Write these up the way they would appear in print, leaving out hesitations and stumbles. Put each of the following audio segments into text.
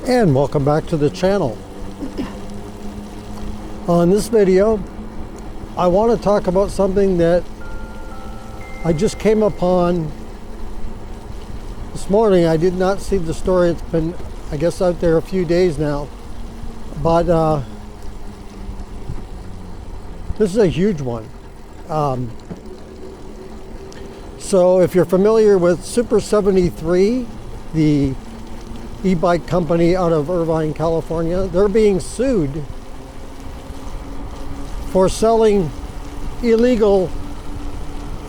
And welcome back to the channel. On this video, I want to talk about something that I just came upon this morning. I did not see the story. It's been, I guess, out there a few days now. But this is a huge one. So if you're familiar with Super73, the e-bike company out of Irvine, California, they're being sued for selling illegal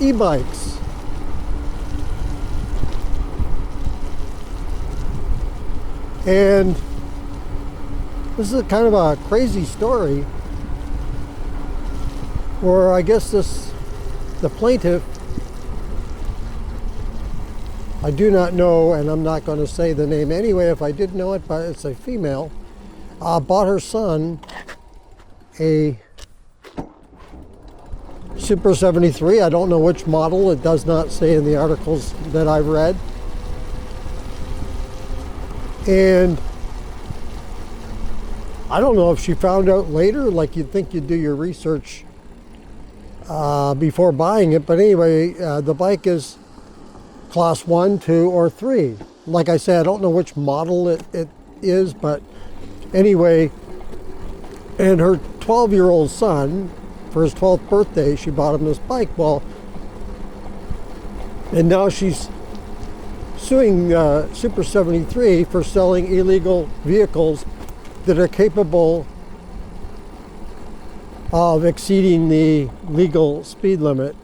e-bikes. And this is kind of a crazy story where I guess the plaintiff, I do not know, and I'm not going to say the name anyway if I did know it, but it's a female, bought her son a Super73. I don't know which model. It does not say in the articles that I've read. And I don't know if she found out later, like you'd think you'd do your research before buying it. But anyway, the bike is class 1, 2, or 3. Like I said, I don't know which model it is, but anyway, and her 12-year-old son, for his 12th birthday, she bought him this bike. Well, and now she's suing Super73 for selling illegal vehicles that are capable of exceeding the legal speed limit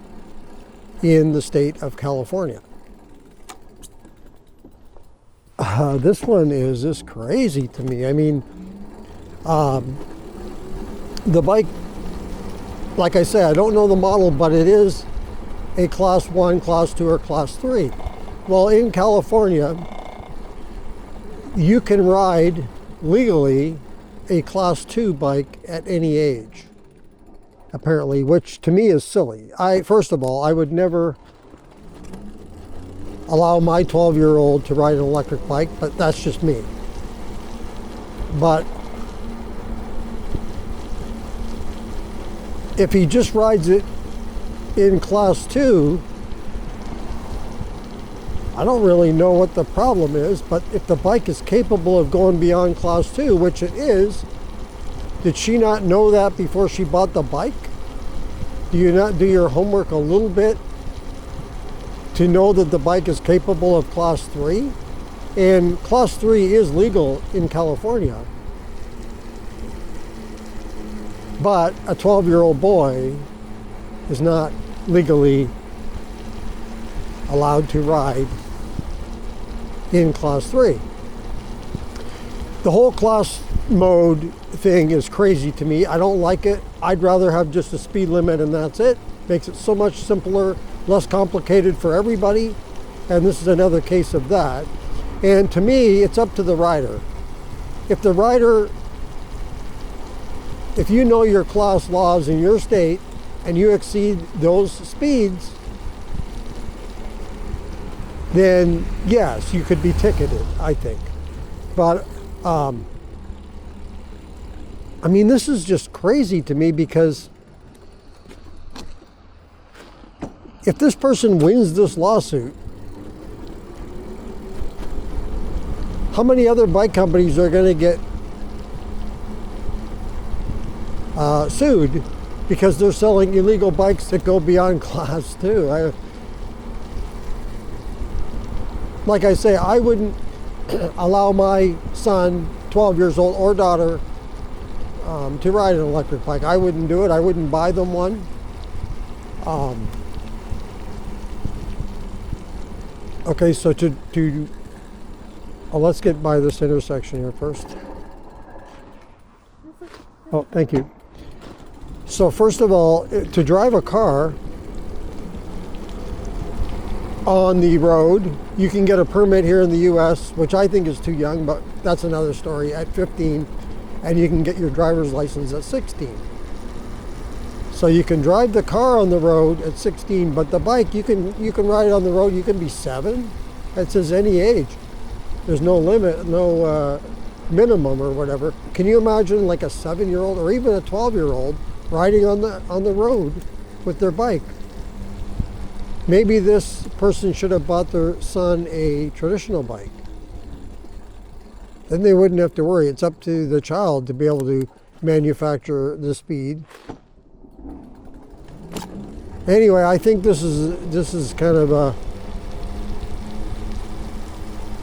in the state of California. This one is just crazy to me. I mean, the bike, like I said, I don't know the model, but it is a class 1, class 2, or class 3. Well, in California, you can ride legally a class 2 bike at any age, apparently, which to me is silly. First of all, I would never allow my 12-year-old to ride an electric bike, but that's just me. But if he just rides it in class 2, I don't really know what the problem is, but if the bike is capable of going beyond class 2, which it is, did she not know that before she bought the bike? Do you not do your homework a little bit to know that the bike is capable of class 3? And class 3 is legal in California. But a 12-year-old boy is not legally allowed to ride in class 3. The whole class mode thing is crazy to me. I don't like it. I'd rather have just a speed limit and that's it. Makes it so much simpler, less complicated for everybody. And this is another case of that. And to me, it's up to the rider. If the rider, if you know your class laws in your state and you exceed those speeds, then yes, you could be ticketed, I think. But I mean, this is just crazy to me, because if this person wins this lawsuit, how many other bike companies are going to get sued because they're selling illegal bikes that go beyond class 2? Like I say, I wouldn't allow my son, 12 years old, or daughter to ride an electric bike. I wouldn't do it. I wouldn't buy them one. Okay, so let's get by this intersection here first. Oh, thank you. So first of all, to drive a car on the road, you can get a permit here in the US, which I think is too young, but that's another story, at 15, and you can get your driver's license at 16. So you can drive the car on the road at 16, but the bike, you can ride it on the road, you can be 7. It says any age. There's no limit, no minimum or whatever. Can you imagine like a 7-year-old or even a 12-year-old riding on the road with their bike? Maybe this person should have bought their son a traditional bike. Then they wouldn't have to worry. It's up to the child to be able to manufacture the speed. Anyway, I think this is kind of a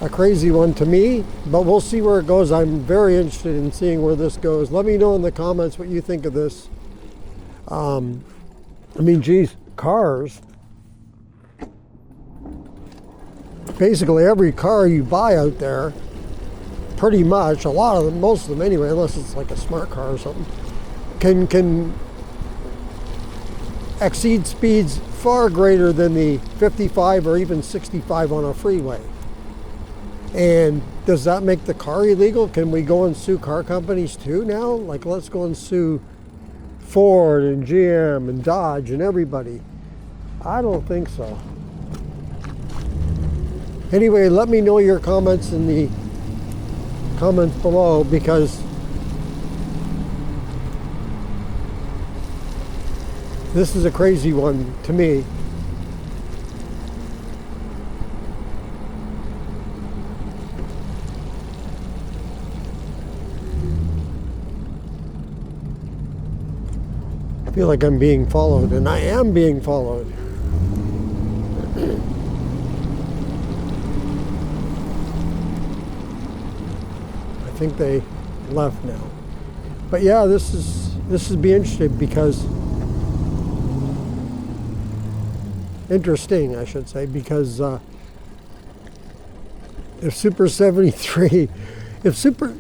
crazy one to me, but we'll see where it goes. I'm very interested in seeing where this goes. Let me know in the comments what you think of this. I mean, geez, cars. Basically, every car you buy out there, pretty much, a lot of them, most of them anyway, unless it's like a smart car or something, can exceed speeds far greater than the 55 or even 65 on a freeway. And does that make the car illegal? Can we go and sue car companies too now? Like, let's go and sue Ford and GM and Dodge and everybody. I don't think so. Anyway, let me know your comments in the comments below, because this is a crazy one to me. I feel like I'm being followed, and I am being followed. I think they left now. But yeah, this is be interesting, because interesting, I should say, because if Super73,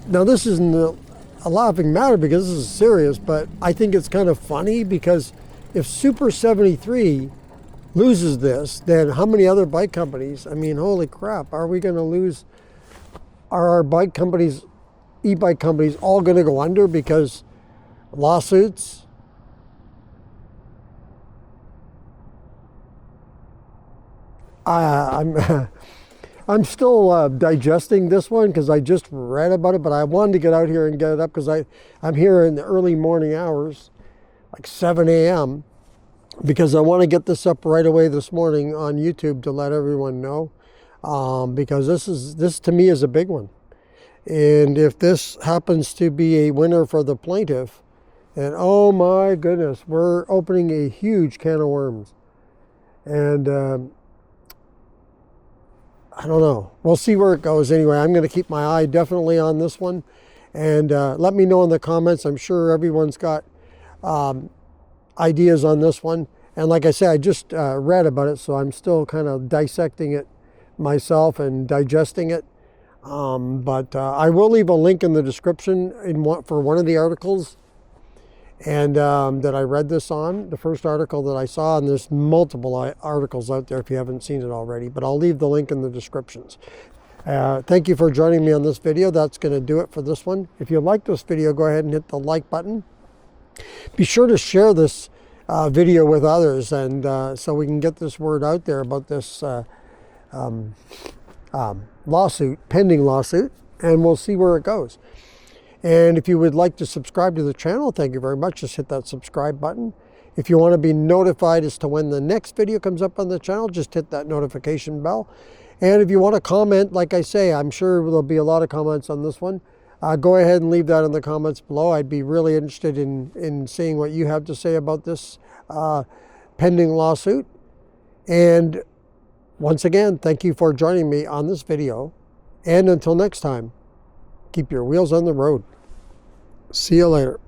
now this isn't a laughing matter because this is serious, but I think it's kind of funny, because if Super73 loses this, then how many other bike companies? I mean, holy crap, are we going to lose? Are our bike companies, e-bike companies, all going to go under because lawsuits? I'm still digesting this one, because I just read about it, but I wanted to get out here and get it up, because I'm here in the early morning hours, like 7 a.m., because I want to get this up right away this morning on YouTube to let everyone know, because this to me is a big one. And if this happens to be a winner for the plaintiff, then oh my goodness, we're opening a huge can of worms. And I don't know. We'll see where it goes. Anyway, I'm going to keep my eye definitely on this one. And let me know in the comments. I'm sure everyone's got ideas on this one. And like I said, I just read about it, so I'm still kind of dissecting it myself and digesting it. But I will leave a link in the description for one of the articles and that I read this on, the first article that I saw, and there's multiple articles out there if you haven't seen it already, but I'll leave the link in the descriptions. Thank you for joining me on this video. That's going to do it for this one. If you like this video, go ahead and hit the like button. Be sure to share this video with others, and so we can get this word out there about this pending lawsuit, and we'll see where it goes. And if you would like to subscribe to the channel, thank you very much. Just hit that subscribe button. If you want to be notified as to when the next video comes up on the channel, just hit that notification bell. And if you want to comment, like I say, I'm sure there'll be a lot of comments on this one. Go ahead and leave that in the comments below. I'd be really interested in seeing what you have to say about this pending lawsuit. And once again, thank you for joining me on this video. And until next time, keep your wheels on the road. See you later.